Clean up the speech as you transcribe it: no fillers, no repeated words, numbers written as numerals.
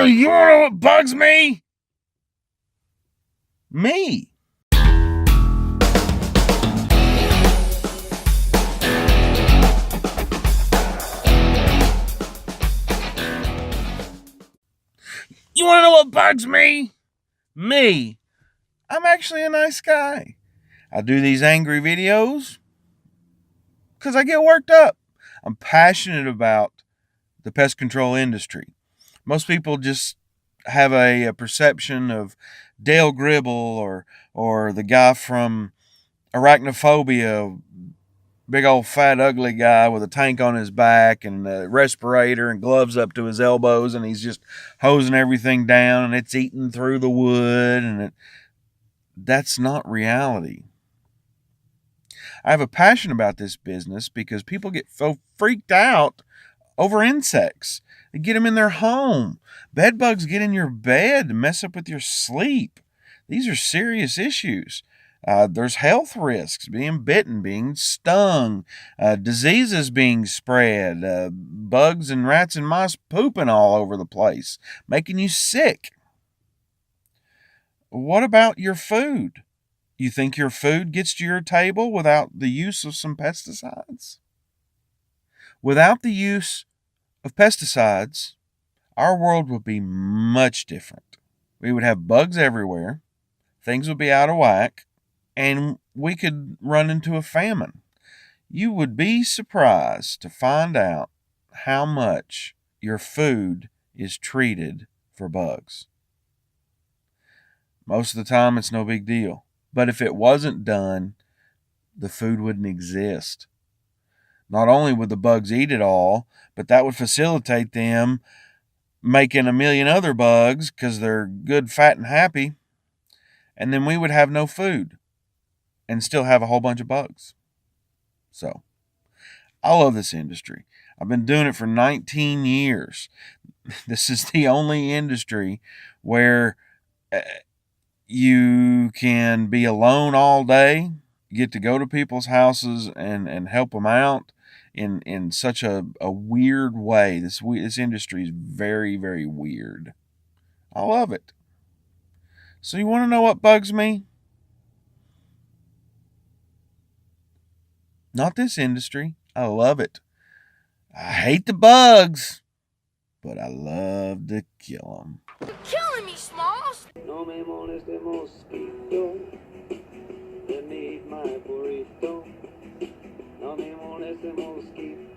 You wanna know what bugs me? Me. You wanna know what bugs me? Me. I'm actually a nice guy. I do these angry videos because I get worked up. I'm passionate about the pest control industry. Most people just have a perception of Dale Gribble or the guy from Arachnophobia, big old fat ugly guy with a tank on his back and a respirator and gloves up to his elbows, and he's just hosing everything down and it's eating through the wood, and that's not reality. I have a passion about this business because people get so freaked out over insects. They get them in their home. Bed bugs get in your bed and mess up with your sleep. These are serious issues. There's health risks, being bitten, being stung, diseases being spread, bugs and rats and mice pooping all over the place, making you sick. What about your food? You think your food gets to your table without the use of some pesticides? Without the use of pesticides, our world would be much different. We would have bugs everywhere, things would be out of whack, and we could run into a famine. You would be surprised to find out how much your food is treated for bugs. Most of the time, it's no big deal. But if it wasn't done, the food wouldn't exist. Not only would the bugs eat it all, but that would facilitate them making a million other bugs because they're good, fat, and happy. And then we would have no food and still have a whole bunch of bugs. So, I love this industry. I've been doing it for 19 years. This is the only industry where you can be alone all day, get to go to people's houses and help them out in such a weird way. This industry is very, very weird. I love it. So you want to know what bugs me? Not this industry. I love it. I hate the bugs, but I love to kill them. You're killing me, Smalls. No me moleste mosquito. Let me eat my burrito. No me moleste mosquito.